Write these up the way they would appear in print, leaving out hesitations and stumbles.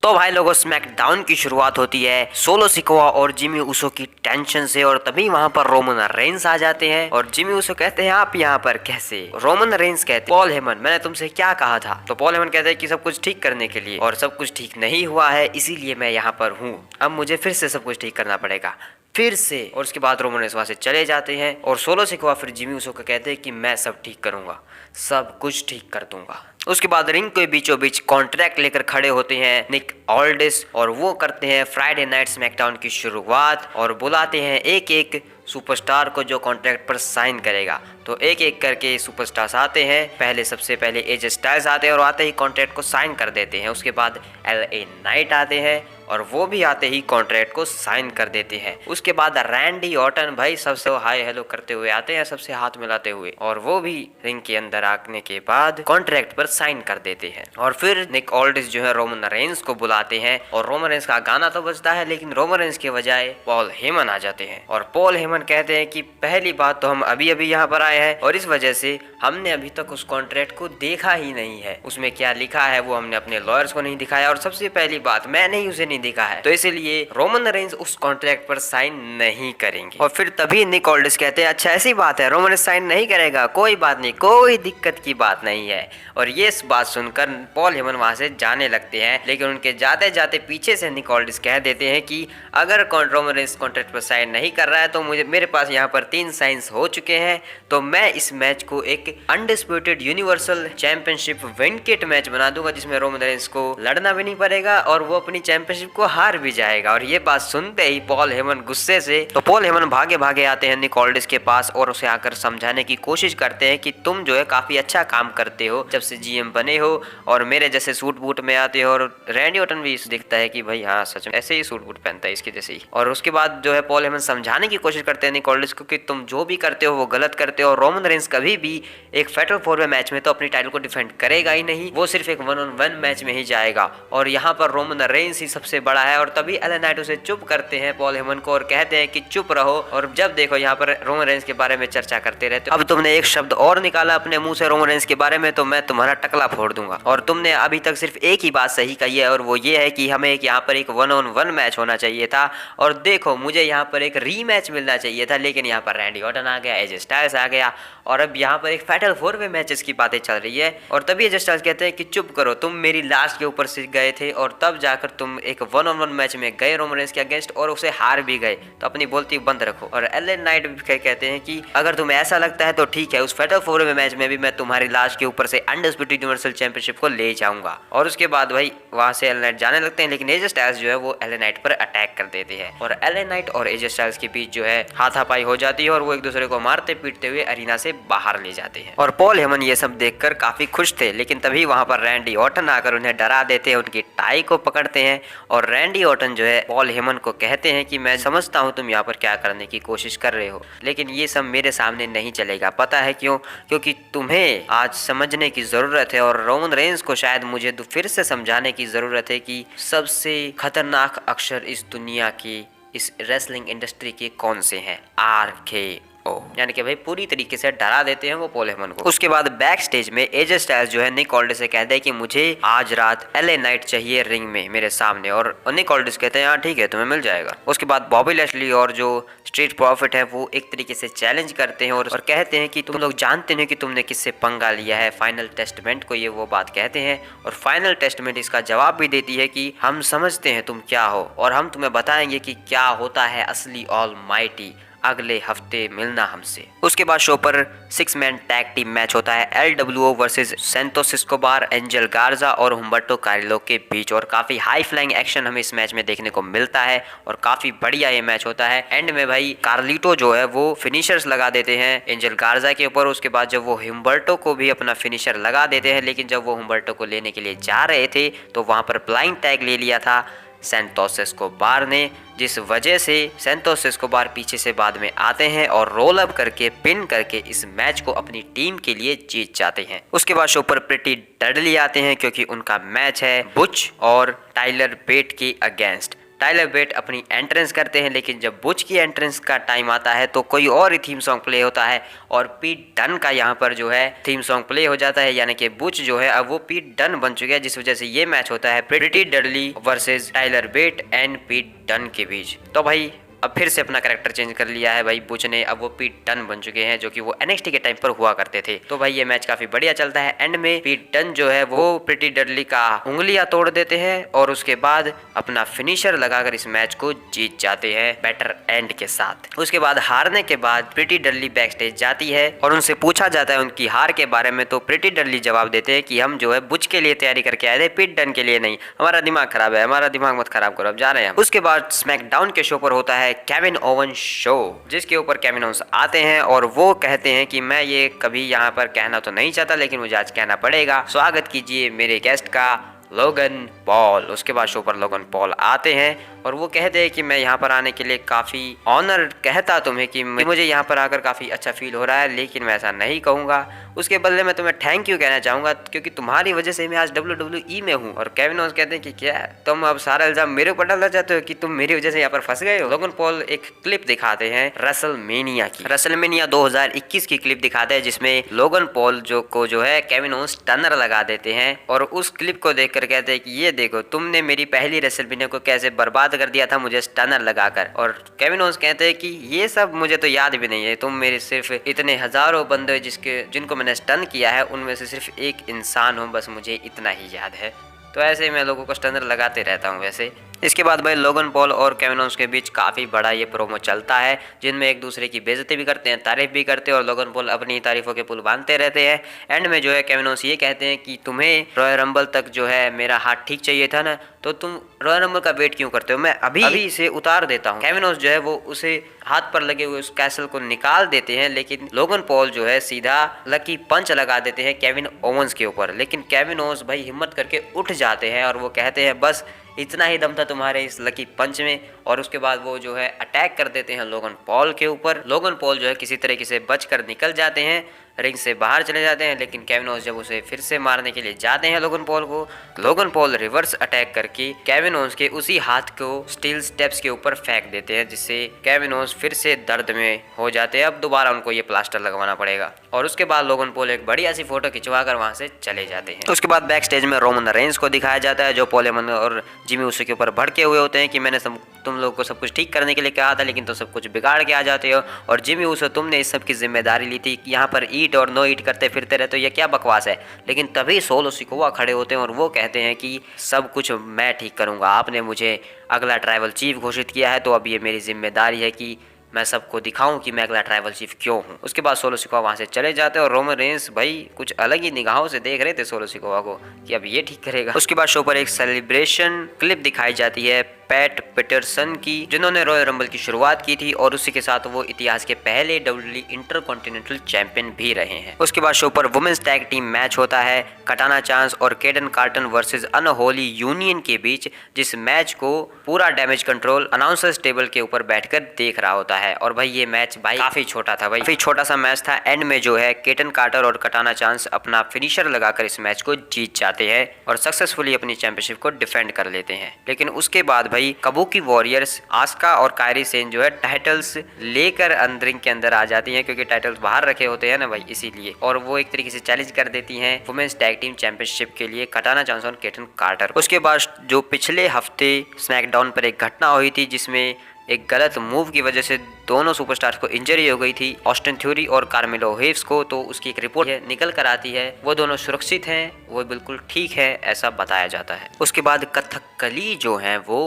तो भाई लोगों, स्मैकडाउन की शुरुआत होती है सोलो सिकोआ और जिमी ऊसो की टेंशन से, और तभी वहां पर रोमन रेंस आ जाते हैं और जिमी ऊसो कहते हैं आप यहाँ पर कैसे। रोमन रेंस कहते पॉल हेमन मैंने तुमसे क्या कहा था। तो पॉल हेमन कहते हैं कि सब कुछ ठीक करने के लिए, और सब कुछ ठीक नहीं हुआ है इसीलिए मैं यहाँ पर हूँ। अब मुझे फिर से सब कुछ ठीक करना पड़ेगा फिर से। और उसके बाद रोमन रेंस वहां से चले जाते हैं और सोलो सिकोआ फिर जिमी ऊसो को कहते हैं कि मैं सब ठीक करूंगा, सब कुछ ठीक कर दूंगा। उसके बाद रिंग के बीचों बीच कॉन्ट्रैक्ट लेकर खड़े होते हैं निक ऑल्डिस, और वो करते हैं फ्राइडे नाइट स्मैकडाउन की शुरुआत और बुलाते हैं एक एक सुपरस्टार को जो कॉन्ट्रैक्ट पर साइन करेगा। तो एक एक करके सुपरस्टार्स आते हैं। सबसे पहले एजे स्टाइल्स आते हैं और आते ही कॉन्ट्रैक्ट को साइन कर देते हैं। उसके बाद LA नाइट आते हैं और वो भी आते ही कॉन्ट्रैक्ट को साइन कर देते हैं। उसके बाद रैंडी ऑर्टन भाई सबसे हाय हेलो करते हुए आते हैं, सबसे हाथ मिलाते हुए, और वो भी रिंग के अंदर आने के बाद कॉन्ट्रैक्ट पर साइन कर देते हैं। और फिर निक ऑल्डिस जो है रोमन रेंस को बुलाते हैं और रोमन रेंस का गाना तो बजता है, लेकिन रोमन रेंस के बजाय पॉल हेमन आ जाते हैं। और पॉल हेमन कहते हैं कि पहली बात तो हम अभी अभी यहाँ पर आए हैं और इस वजह से हमने अभी तक उस कॉन्ट्रैक्ट को देखा ही नहीं है। उसमें क्या लिखा है वो हमने अपने लॉयर्स को नहीं दिखाया, और सबसे पहली बात मैंने ही उसे नहीं देखा है, तो इसलिए रोमन रेंस उस कॉन्ट्रैक्ट पर साइन नहीं करेंगे। और फिर तभी निक ऑल्डिस कहते हैं अच्छा ऐसी बात है, रोमन रेंस साइन नहीं करेगा, कोई बात नहीं, कोई दिक्कत की बात नहीं है। और ये बात सुनकर पॉल हेमन वहां से जाने लगते हैं, लेकिन उनके जाते जाते पीछे से निक ऑल्डिस कह देते हैं कि अगर रोमन रेंस कॉन्ट्रैक्ट पर साइन नहीं कर रहा है तो मेरे पास यहाँ पर 3 साइंस हो चुके हैं, तो मैं इस मैच को एक अनडिस्प्यूटेड यूनिवर्सल चैंपियनशिप विनकेट मैच बना दूंगा, जिसमें रोमन रेंस को लड़ना भी नहीं पड़ेगा और वो अपनी चैंपियनशिप को हार भी जाएगा। और ये बात सुनते ही पॉल हेमन गुस्से से, तो पॉल हेमन भागे भागे आते हैं निक ऑल्डिस के पास और उसे आकर समझाने की कोशिश करते हैं कि तुम जो है काफी अच्छा काम करते हो जब से GM बने हो, और मेरे जैसे सूट बूट में आते हो। और रैंडी ऑर्टन भी दिखता है कि भाई हाँ सच में ऐसे ही सूट बूट पहनता है इसके जैसे ही। और उसके बाद जो है पॉल हेमन समझाने की कोशिश करते हैं निक ऑल्डिस को कि तुम जो भी करते हो वो गलत करते हो। रोमन रेंस कभी भी एक फैटल 4 वे मैच में तो अपनी टाइटल को डिफेंड करेगा ही नहीं, वो सिर्फ एक 1-on-1 मैच में ही जाएगा, और यहाँ पर रोमन रेंस ही सबसे बड़ा है। और तभी LA नाइट उसे चुप करते हैं पॉल हेमन को और कहते हैं कि चुप रहो, और जब देखो यहाँ पर रोमन रेंस के बारे में चर्चा करते रहते हो, अब तुमने एक शब्द और निकाला अपने मुंह से रोमन रेंस के बारे में तो मैं तुम्हारा टकला फोड़ दूंगा। और तुमने अभी तक सिर्फ एक ही बात सही कही है, और वो ये है कि हमें यहाँ पर एक 1-on-1 मैच होना चाहिए था, और देखो मुझे यहाँ पर एक रीमैच मिलना चाहिए था, लेकिन यहाँ पर रैंडी ऑर्टन आ गया, एजे स्टाइल्स आ गया, और अब यहाँ पर एक फैटल 4 वे मैचेस की बातें चल रही है। और तभी एजे स्टाइल्स कहते हैं कि चुप करो, तुम मेरी लास्ट के ऊपर से गए थे और तब जाकर तुम एक 1-on-1 मैच में गए रोमन रेंस के अगेंस्ट और उसे हार भी गए, तो अपनी बोलती बंद रखो। और LA नाइट भी कहते हैं कि अगर तुम्हें ऐसा लगता है तो ठीक है, उस फैटल 4 वे मैच में भी मैं तुम्हारी लास्ट के ऊपर से अनडिस्प्यूटेड यूनिवर्सल चैंपियनशिप को ले जाऊंगा। और उसके बाद भाई वहां से LA नाइट जाने लगते हैं, लेकिन एजे स्टाइल्स जो है वो LA नाइट पर अटैक कर देते हैं, और LA नाइट और एजे स्टाइल्स के बीच जो है हाथापाई हो जाती है और वो एक दूसरे को मारते पीटते हुए अरीना से बाहर ले जाते हैं। और पॉल हेमन ये सब देखकर काफी खुश थे, लेकिन तभी वहां पर रैंडी ऑर्टन आकर उन्हें डरा देते हैं, उनकी टाई को पकड़ते हैं, और रैंडी ऑर्टन जो है पॉल हेमन को कहते हैं कि मैं समझता हूं तुम यहाँ पर क्या करने की कोशिश कर रहे हो, लेकिन ये सब मेरे सामने नहीं चलेगा। पता है क्यों? क्योंकि तुम्हें आज समझने की जरूरत है, और रोमन रेंस को शायद मुझे फिर से समझाने की जरूरत है कि सबसे खतरनाक अक्षर इस दुनिया की, इस रेसलिंग इंडस्ट्री के कौन से हैं। RKO, यानी कि भाई पूरी तरीके से डरा देते हैं वो पॉल हेमन को। उसके बाद बैक स्टेज में एजे स्टाइल्स जो है निक ऑल्डिस से कहते हैं कि मुझे आज रात LA नाइट चाहिए रिंग में मेरे सामने, और निक ऑल्डिस कहते हैं हाँ ठीक है तुम्हें मिल जाएगा। उसके बाद बॉबी लैशली और जो स्ट्रीट प्रॉफिट है वो एक तरीके से चैलेंज करते हैं और कहते हैं कि तुम लोग जानते हैं कि तुमने किससे पंगा लिया है, फाइनल टेस्टमेंट को ये वो बात कहते हैं। और फाइनल टेस्टमेंट इसका जवाब भी देती है कि हम समझते हैं तुम क्या हो, और हम तुम्हें बताएंगे कि क्या होता है असली ऑलमाइटी, अगले हफ्ते मिलना हमसे। उसके बाद शो पर 6 मैन टैग टीम मैच होता है LWO versus Santos Escobar, angel गार्जा और हुम्बर्टो कारिलो के बीच, और काफी हाई फ्लाइंग एक्शन हमें इस मैच में देखने को मिलता है और काफी बढ़िया ये मैच होता है। एंड में भाई कार्लिटो जो है वो फिनिशर्स लगा देते हैं एंजल गार्जा के ऊपर। उसके बाद जब वो हुम्बर्टो को भी अपना फिनिशर लगा देते हैं, लेकिन जब वो हुम्बर्टो को लेने के लिए जा रहे थे तो वहां पर फ्लाइंग टैग ले लिया था सैंतोस एस्कोबार ने, जिस वजह से सैंतोस एस्कोबार पीछे से बाद में आते हैं और रोल अप करके पिन करके इस मैच को अपनी टीम के लिए जीत जाते हैं। उसके बाद शो पर प्रिटी डडली आते हैं क्योंकि उनका मैच है बुच और टाइलर बेट के अगेंस्ट। टाइलर बेट अपनी एंट्रेंस करते हैं, लेकिन जब बुच की एंट्रेंस का टाइम आता है तो कोई और ही थीम सॉन्ग प्ले होता है और पीट डन का यहाँ पर जो है थीम सॉन्ग प्ले हो जाता है, यानी कि बुच जो है अब वो पीट डन बन चुके हैं, जिस वजह से ये मैच होता है Pretty Deadly versus Tyler Bate and Pete Dunne के बीच। तो भाई अब फिर से अपना कैरेक्टर चेंज कर लिया है भाई बुच ने, अब वो पीट डन बन चुके हैं जो कि वो NXT के टाइम पर हुआ करते थे। तो भाई ये मैच काफी बढ़िया चलता है। एंड में पीट डन जो है वो प्रिटी डडली का उंगलियां तोड़ देते हैं और उसके बाद अपना फिनिशर लगाकर इस मैच को जीत जाते हैं बेटर एंड के साथ। उसके बाद हारने के बाद प्रिटी डडली बैक स्टेज जाती है और उनसे पूछा जाता है उनकी हार के बारे में, तो प्रिटी डडली जवाब देते हैं कि हम जो है बुच के लिए तैयारी करके आए थे, पीट डन के लिए नहीं, हमारा दिमाग खराब है, हमारा दिमाग मत खराब करो, अब जा रहे हैं। उसके बाद स्मैकडाउन के शो पर होता है केविन ओवन शो, जिसके ऊपर केविन ओवंस आते हैं और वो कहते हैं कि मैं ये कभी यहाँ पर कहना तो नहीं चाहता, लेकिन मुझे आज कहना पड़ेगा, स्वागत कीजिए मेरे गेस्ट का लोगन पॉल। उसके बाद शो पर लोगन पॉल आते हैं और वो कहते हैं कि मैं यहाँ पर आने के लिए काफ़ी ऑनर कहता तुम्हें कि मुझे यहाँ पर आकर काफ़ी अच्छा फील हो रहा है, लेकिन मैं ऐसा नहीं कहूँगा, उसके बदले मैं तुम्हें थैंक यू कहना चाहूँगा क्योंकि तुम्हारी वजह से मैं आज WWE में हूँ। और केविन ओवंस कहते हैं कि क्या तुम अब सारा इल्जाम मेरे ऊपर डालना चाहते हो कि तुम मेरी वजह से यहाँ पर फंस गए हो। लोगन पॉल एक क्लिप दिखाते हैं रेसलमेनिया की, रेसलमेनिया 2021 की क्लिप दिखाते हैं जिसमें लोगन पॉल जो है केविन ओवंस टर्नर लगा देते हैं और उस क्लिप को देखकर कहते हैं कि ये देखो तुमने मेरी पहली रेसलमेनिया को कैसे बर्बाद कर दिया था मुझे स्टनर लगाकर। और केविन ओवंस कहते हैं कि ये सब मुझे तो याद भी नहीं है, तुम मेरे सिर्फ इतने हजारों बंदे जिनको मैंने स्टन किया है उनमें से सिर्फ एक इंसान हूँ, बस मुझे इतना ही याद है। तो ऐसे ही मैं लोगों को स्टनर लगाते रहता हूँ वैसे। इसके बाद भाई लोगन पॉल और केविन ओवंस के बीच काफ़ी बड़ा ये प्रोमो चलता है जिनमें एक दूसरे की बेइज्जती भी करते हैं, तारीफ भी करते हैं और लोगन पॉल अपनी तारीफों के पुल बांधते रहते हैं। एंड में जो है केविन ओवंस ये कहते हैं कि तुम्हें रॉयल रंबल तक जो है मेरा हाथ ठीक चाहिए था ना, तो तुम रॉयल रंबल का वेट क्यों करते हो, मैं अभी इसे उतार देता हूँ। केविन ओवंस जो है वो उसे हाथ पर लगे हुए उस कैसल को निकाल देते हैं, लेकिन लोगन पॉल जो है सीधा लकी पंच लगा देते हैं केविन ओवंस के ऊपर। लेकिन केविन ओवंस भाई हिम्मत करके उठ जाते हैं और वो कहते हैं बस इतना ही दम था तुम्हारे इस लकी पंच में, और उसके बाद वो जो है अटैक कर देते हैं लोगन पॉल के ऊपर। लोगन पॉल जो है किसी तरीके से बचकर निकल जाते हैं, रिंग से बाहर चले जाते हैं, लेकिन केविन ओवंस जब उसे फिर से मारने के लिए जाते हैं लोगन पॉल को, लोगन पॉल रिवर्स अटैक करके केविन ओवंस के उसी हाथ को स्टील स्टेप्स के ऊपर फेंक देते हैं, जिससे केविन ओवंस फिर से दर्द में हो जाते हैं। अब दोबारा उनको ये प्लास्टर लगवाना पड़ेगा और उसके बाद लोगन पॉल एक बढ़िया सी फोटो खिंचवाकर वहां से चले जाते हैं। उसके बाद बैक स्टेज में रोमन रेंस को दिखाया जाता है जो पॉल हेमन और जिमी ऊसो के ऊपर भड़के हुए होते हैं कि मैंने तुम लोगों को सब कुछ ठीक करने के लिए कहा था, लेकिन तुम सब कुछ बिगाड़ के आ जाते हो, और जिमी ऊसो तुमने इस सब की जिम्मेदारी ली थी, यहाँ पर ईट और नो ईट करते फिरते रहते हो, ये क्या बकवास है। लेकिन तभी सोलो सिकोआ खड़े होते हैं और वो कहते हैं कि सब कुछ मैं ठीक करूँगा, आपने मुझे अगला ट्राइबल चीफ घोषित किया है, तो अब ये मेरी जिम्मेदारी है कि मैं सबको दिखाऊं कि मैं अगला ट्राइबल चीफ क्यों हूं। उसके बाद सोलो सिकोआ वहां से चले जाते हैं और रोमन रेंस भाई कुछ अलग ही निगाहों से देख रहे थे सोलो सिकोआ को कि अब ये ठीक करेगा। उसके बाद शो पर एक सेलिब्रेशन क्लिप दिखाई जाती है पैट पीटरसन की, जिन्होंने रॉयल रंबल की शुरुआत की थी और उसी के साथ वो इतिहास के पहले WWE इंटरकॉन्टिनेंटल चैंपियन भी रहे हैं। उसके बाद शो पर वुमेन्स टैग टीम मैच होता है कटाना चांस और केडन कार्टन वर्सेस अनहोली यूनियन के बीच, जिस मैच को पूरा डैमेज कंट्रोल अनाउंसर्स टेबल के ऊपर बैठकर देख रहा होता है। और भाई ये मैच भाई काफी छोटा था, भाई काफी छोटा सा मैच था। एंड में जो है केटन कार्टर और कटाना चांस अपना फिनिशर लगाकर इस मैच को जीत जाते हैं और सक्सेसफुली अपनी चैंपियनशिप को डिफेंड कर लेते हैं। लेकिन उसके बाद भाई कबूकी वॉरियर्स आस्का और कायरी सेन जो है टाइटल्स लेकर रिंग के अंदर आ जाती हैं, क्योंकि टाइटल्स बाहर रखे होते हैं ना भाई इसीलिए, और वो एक तरीके से चैलेंज कर देती हैं वुमेन्स टैग टीम चैंपियनशिप के लिए कटाना चांस और केटन कार्टर। उसके बाद जो पिछले हफ्ते स्मैकडाउन पर एक घटना हुई थी जिसमें एक गलत मूव की वजह से दोनों सुपरस्टार्स को इंजरी हो गई थी, ऑस्टिन थ्योरी और कार्मेलो हेव्स को, तो उसकी एक रिपोर्ट निकल कर आती है, वो दोनों सुरक्षित हैं, वो बिल्कुल ठीक है ऐसा बताया जाता है। उसके बाद कथकली जो है वो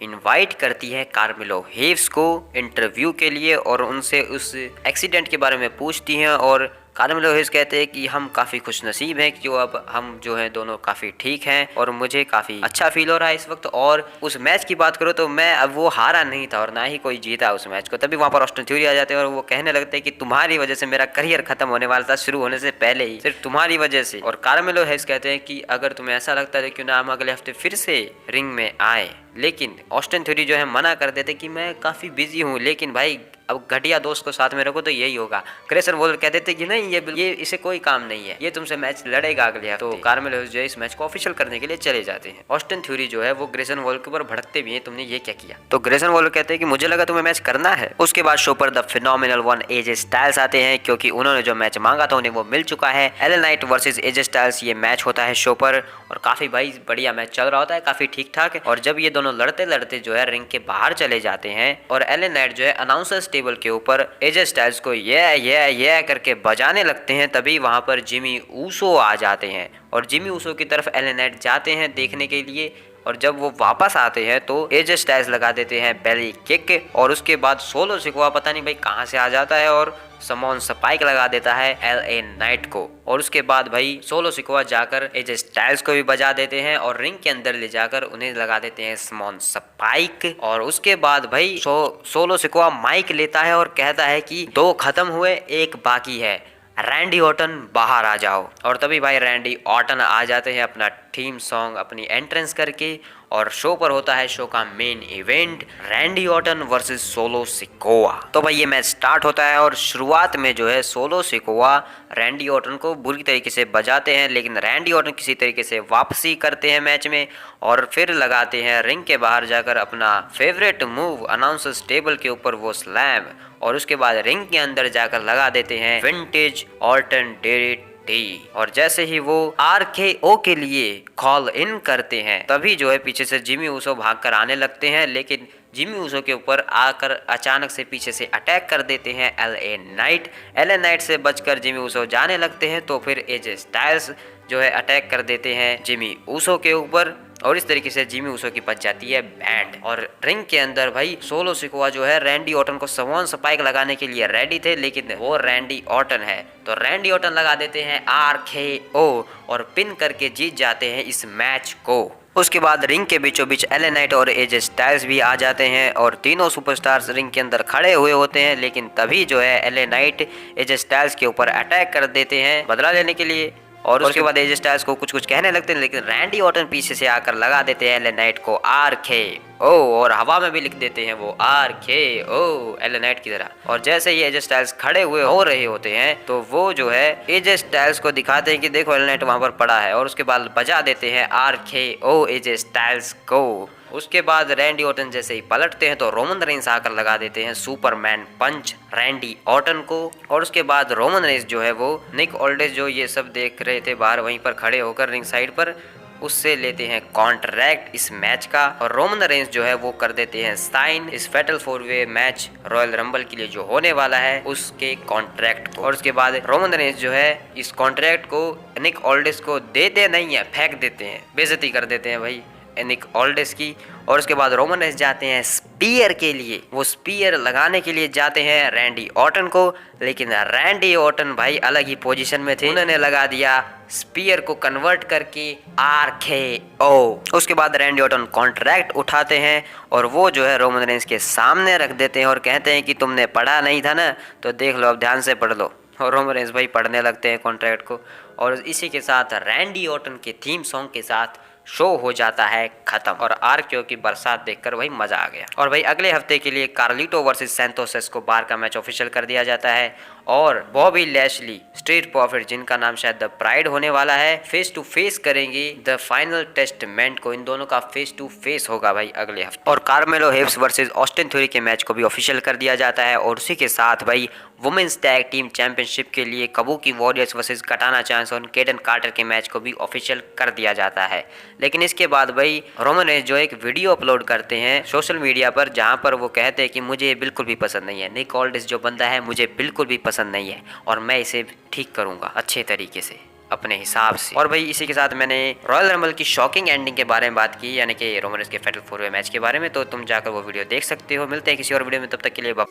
इनवाइट करती है कार्मेलो हेव्स को इंटरव्यू के लिए और उनसे उस एक्सीडेंट के बारे में पूछती हैं, और कार्मेलो हेव्स कहते हैं कि हम काफ़ी खुश नसीब हैं कि अब हम जो है दोनों काफ़ी ठीक हैं और मुझे काफ़ी अच्छा फील हो रहा है इस वक्त। और उस मैच की बात करो तो मैं अब वो हारा नहीं था और ना ही कोई जीता उस मैच को। तभी वहाँ पर ऑस्टिन थ्योरी आ जाते हैं और वो कहने लगते हैं कि तुम्हारी वजह से मेरा करियर खत्म होने वाला था शुरू होने से पहले ही, सिर्फ तुम्हारी वजह से। और कार्मेलो हेव्स कहते हैं कि अगर तुम्हें ऐसा लगता है क्यों ना हम अगले हफ्ते फिर से रिंग में आए, लेकिन ऑस्टिन थ्योरी जो है मना कर देते कि मैं काफ़ी बिजी हूँ, लेकिन भाई अब घटिया दोस्त को साथ में रखो तो यही होगा। ग्रेसन वॉलर कहते थे कि नहीं ये इसे कोई काम नहीं है, ये तुमसे मैच लड़ेगा अगले हफ्ते। तो कार्मेलो जो है इस मैच को ऑफिशियल करने के लिए चले जाते हैं। ऑस्टिन थ्योरी जो है वो ग्रेसन वॉलर के ऊपर भड़कते भी हैं, तुमने ये क्या किया। तो ग्रेसन वॉलर कहते हैं कि मुझे लगा तुम्हें मैच करना है। उसके बाद शो पर the phenomenal one AJ Styles आते हैं, क्योंकि उन्होंने जो मैच मांगा था उन्हें वो मिल चुका है। Alan Knight versus AJ Styles ये मैच होता है शो पर, और काफी भाई बढ़िया मैच चल रहा होता है, काफी ठीक ठाक। और जब ये दोनों लड़ते लड़ते जो है रिंग के बाहर चले जाते हैं और एलन नाइट जो है अनाउंसर्स टेबल के ऊपर एजे स्टाइल्स को ये करके बजाने लगते हैं, तभी वहां पर जिमी ऊसो आ जाते हैं और जिमी ऊसो की तरफ एलन नाइट जाते हैं देखने के लिए। और जब वो वापस आते हैं तो एजे स्टाइल्स लगा देते हैं बेली किक, और उसके बाद सोलो सिकोआ पता नहीं भाई कहां से आ जाता है और समोन स्पाइक लगा देता है एलए नाइट को। और उसके बाद भाई सोलो सिकोआ जाकर एजे स्टाइल्स को भी बजा देते हैं और रिंग के अंदर ले जाकर उन्हें लगा देते हैं समोन स्पाइक। और उसके बाद भाई सोलो सिकोआ माइक लेता है और कहता है कि 2 खत्म हुए, 1 बाकी है, रैंडी ऑर्टन बाहर आ जाओ। और तभी भाई रैंडी ऑर्टन आ जाते हैं अपना थीम सॉन्ग अपनी एंट्रेंस करके, और शो पर होता है शो का main event Randy Orton versus solo Sikoa. तो भाई ये मैच स्टार्ट होता है और शुरुआत में जो है सोलो सिकोआ रैंडी ऑर्टन को बुरी तरीके से बजाते हैं, लेकिन रैंडी ऑर्टन किसी तरीके से वापसी करते हैं मैच में और फिर लगाते हैं रिंग के बाहर जाकर अपना फेवरेट मूव अनाउंसर्स टेबल के ऊपर वो स्लैम, और उसके बाद रिंग के अंदर जाकर लगा देते हैं विंटेज ऑर्टन डेरिट टी। और जैसे ही वो RKO के लिए कॉल इन करते हैं तभी जो है पीछे से जिमी ऊसो भागकर आने लगते हैं, लेकिन जिमी ऊसो के ऊपर आकर अचानक से पीछे से अटैक कर देते हैं एलए नाइट। एलए नाइट से बचकर जिमी ऊसो जाने लगते हैं तो फिर एजे स्टाइल्स जो है अटैक कर देते हैं जिमी ऊसो के ऊपर, और इस तरीके से जिमी ऊसो की बच जाती है बैंड। और रिंग के अंदर भाई सोलो सिकोआ जो है रैंडी ऑर्टन को समोन स्पाइक लगाने के लिए रेडी थे, लेकिन वो रैंडी ऑर्टन है तो रैंडी ऑर्टन लगा देते हैं RKO और पिन करके जीत जाते हैं इस मैच को। उसके बाद रिंग के बीचों बीच एलए नाइट और एजे स्टाइल्स भी आ जाते हैं और तीनों सुपरस्टार्स रिंग के अंदर खड़े हुए होते हैं, लेकिन तभी जो है एलए नाइट एजे स्टाइल्स के ऊपर अटैक कर देते हैं बदला लेने के लिए। और उसके बाद एजे स्टाइल्स को कुछ कहने लगते हैं, लेकिन रैंडी ऑर्टन पीछे से आकर लगा देते हैं एलए नाइट को RKO और हवा में भी लिख देते हैं वो RKO एलए नाइट की तरह। और जैसे ही एजे स्टाइल्स खड़े हुए हो रहे होते हैं तो वो जो है एजे स्टाइल्स को दिखाते हैं कि देखो एलए नाइट वहां पर पड़ा है, और उसके बाद बजा देते हैं RKO एजे स्टाइल्स को। उसके बाद रैंडी ऑर्टन जैसे ही पलटते हैं तो रोमन रेंस आकर लगा देते हैं सुपरमैन पंच रैंडी ऑर्टन को। और उसके बाद रोमन रेंस जो है वो निक ऑल्डेस जो ये सब देख रहे थे बाहर वहीं पर खड़े होकर रिंग साइड पर, उससे लेते हैं कॉन्ट्रैक्ट इस मैच का, और रोमन रेंस जो है वो कर देते हैं साइन इस फैटल 4-वे मैच रॉयल रंबल के लिए जो होने वाला है उसके कॉन्ट्रैक्ट को। और उसके बाद रोमन रेंस जो है इस कॉन्ट्रैक्ट को निक ऑल्डेस को देते नहीं है, फेंक देते हैं, बेइज्जती कर देते हैं भाई निक ऑल्डेस की। और उसके बाद रोमन रेंस जाते हैं स्पीयर के लिए, वो स्पीयर लगाने के लिए जाते हैं रैंडी ऑर्टन को, लेकिन रैंडी ऑर्टन भाई अलग ही पोजीशन में थे, उन्होंने लगा दिया स्पीयर को कन्वर्ट करके RKO। उसके बाद रैंडी ऑर्टन कॉन्ट्रैक्ट उठाते हैं और वो जो है रोमन रेंस के सामने रख देते हैं और कहते हैं कि तुमने पढ़ा नहीं था ना, तो देख लो अब ध्यान से पढ़ लो। और रोमन रेंस भाई पढ़ने लगते हैं कॉन्ट्रैक्ट को, और इसी के साथ रैंडी ऑर्टन के थीम सॉन्ग के साथ शो हो जाता है खत्म। और RKO की बरसात देखकर भाई मजा आ गया। और भाई अगले हफ्ते के लिए कार्लिटो वर्सेस सैंतोस एस्कोबार का मैच ऑफिशियल कर दिया जाता है, और बॉबी लैशली स्ट्रीट प्रॉफिट जिनका नाम शायद द प्राइड होने वाला है फेस टू फेस करेंगे द फाइनल टेस्टमेंट को। इन दोनों का फेस टू फेस होगा भाई अगले हफ्ते। और कार्मेलो हेब्स वर्सेस ऑस्टिन थ्योरी के मैच को भी ऑफिशियल कर दिया जाता है, और उसी के साथ भाई वुमेन्स टैग टीम चैंपियनशिप के लिए कबूकी वॉरियर्स वर्सेस कटाना चांस और केडन कार्टर के मैच को भी ऑफिशियल कर दिया जाता है। लेकिन इसके बाद भाई रोमन रेंस जो एक वीडियो अपलोड करते हैं सोशल मीडिया पर, जहां पर वो कहते हैं कि मुझे ये बिल्कुल भी पसंद नहीं है, निक ऑल्डेस जो बंदा है मुझे बिल्कुल भी पसंद नहीं है, और मैं इसे ठीक करूंगा अच्छे तरीके से अपने हिसाब से। और भाई इसी के साथ मैंने रॉयल रंबल की शॉकिंग एंडिंग के बारे में बात की, यानी कि रोमन रेंस के फैटल 4-वे मैच के बारे में, तो तुम जाकर वो वीडियो देख सकते हो। मिलते हैं किसी और वीडियो में, तब तक के लिए बाय।